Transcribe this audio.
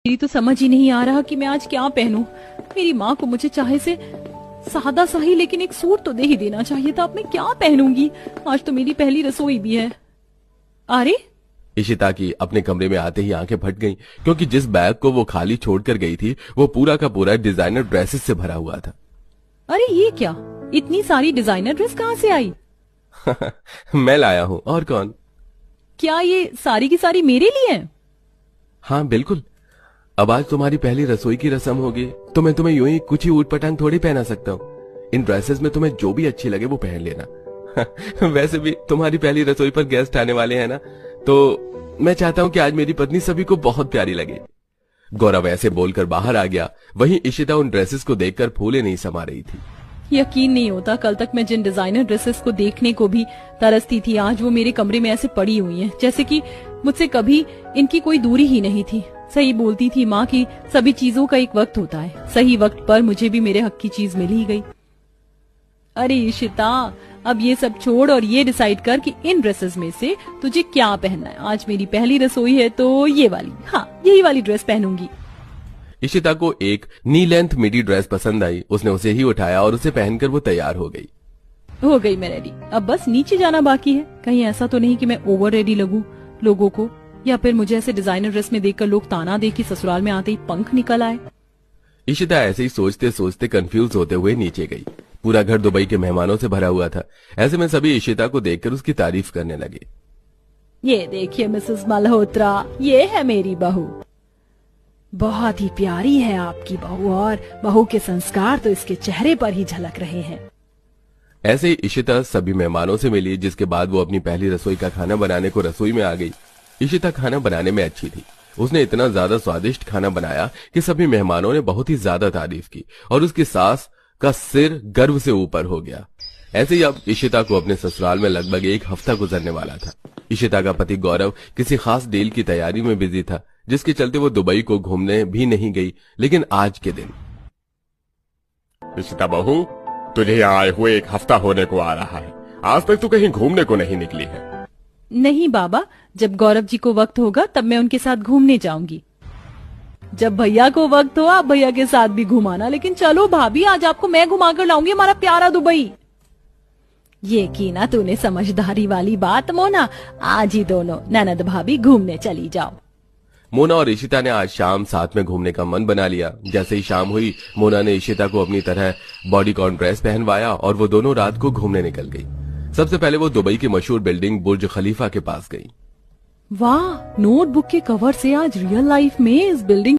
मेरी तो समझ ही नहीं आ रहा कि मैं आज क्या पहनूं। मेरी माँ को मुझे चाहे से सादा सा ही लेकिन एक सूट तो दे ही देना चाहिए था। अब मैं क्या पहनूंगी? आज तो मेरी पहली रसोई भी है। अरे इशिता की अपने कमरे में आते ही आंखें फट गईं, क्योंकि जिस बैग को वो खाली छोड़कर गई थी वो पूरा का पूरा डिजाइनर ड्रेसेस से भरा हुआ था। अरे ये क्या, इतनी सारी डिजाइनर ड्रेस कहाँ से आई? मैं लाया हूँ, और कौन। क्या ये सारी की सारी मेरे लिए हैं? हाँ बिल्कुल। अब आज तुम्हारी पहली रसोई की रस्म होगी, तो मैं तुम्हें यूं ही कुछ ही ऊट पटांग थोड़ी पहना सकता हूँ। इन ड्रेसेस में तुम्हें जो भी अच्छी लगे वो पहन लेना। वैसे भी तुम्हारी पहली रसोई पर गेस्ट आने वाले हैं ना, तो मैं चाहता हूँ कि आज मेरी पत्नी सभी को बहुत प्यारी लगे। गौरव ऐसे बोलकर बाहर आ गया। वहीं इशिता उन ड्रेसेस को देखकर फूले नहीं समा रही थी। यकीन नहीं होता, कल तक मैं जिन डिजाइनर ड्रेसेस को देखने को भी तरसती थी, आज वो मेरे कमरे में ऐसे पड़ी हुई हैं, जैसे कि मुझसे कभी इनकी कोई दूरी ही नहीं थी। सही बोलती थी माँ की सभी चीजों का एक वक्त होता है। सही वक्त पर मुझे भी मेरे हक की चीज मिल ही गई। अरे इशिता, अब ये सब छोड़ और ये डिसाइड कर कि इन ड्रेसेस में से तुझे क्या पहनना है। आज मेरी पहली रसोई है तो ये वाली, हाँ यही वाली ड्रेस पहनूंगी। इशिता को एक नी लेंथ मिडी ड्रेस पसंद आई। उसने उसे ही उठाया और उसे पहनकर वो तैयार हो गई। मैं रेडी। अब बस नीचे जाना बाकी है। कहीं ऐसा तो नहीं कि मैं ओवर रेडी लगूं लोगों को, या फिर मुझे ऐसे डिजाइनर ड्रेस में देखकर लोग ताना दे कि ससुराल में आते ही पंख निकल आए। इशिता ऐसे ही सोचते सोचते कंफ्यूज होते हुए नीचे गई। पूरा घर दुबई के मेहमानों से भरा हुआ था। ऐसे में सभी इशिता को देखकर उसकी तारीफ करने लगे। ये देखिए मिसेस मल्होत्रा, ये है मेरी बहू। बहुत ही प्यारी है आपकी बहू, और बहू के संस्कार तो इसके चेहरे पर ही झलक रहे हैं। ऐसे ही इशिता सभी मेहमानों से मिली, जिसके बाद वो अपनी पहली रसोई का खाना बनाने को रसोई में आ गई। इशिता खाना बनाने में अच्छी थी। उसने इतना ज्यादा स्वादिष्ट खाना बनाया कि सभी मेहमानों ने बहुत ही ज्यादा तारीफ की और उसकी सास का सिर गर्व से ऊपर हो गया। ऐसे ही अब इशिता को अपने ससुराल में लगभग एक हफ्ता गुजरने वाला था। इशिता का पति गौरव किसी खास डील की तैयारी में बिजी था, जिसके चलते वो दुबई को घूमने भी नहीं गई। लेकिन आज के दिन, इशिता बहू, तुझे यहाँ आए हुए एक हफ्ता होने को आ रहा है। आज तक तू कहीं घूमने को नहीं निकली है। नहीं बाबा, जब गौरव जी को वक्त होगा तब मैं उनके साथ घूमने जाऊंगी। जब भैया को वक्त हो आप भैया के साथ भी घुमाना। लेकिन चलो भाभी, आज आपको मैं घुमा कर लाऊंगी हमारा प्यारा दुबई। ये की ना तूने समझदारी वाली बात मोना। आज ही दोनों ननद भाभी घूमने चली जाओ। मोना और इशिता ने आज शाम साथ में घूमने का मन बना लिया। जैसे ही शाम हुई, मोना ने इशिता को अपनी तरह बॉडीकॉन ड्रेस पहनवाया और वो दोनों रात को घूमने निकल गई। सबसे पहले वो दुबई की मशहूर बिल्डिंग बुर्ज खलीफा के पास गई। वाह, नोटबुक के कवर से आज रियल लाइफ में इस बिल्डिंग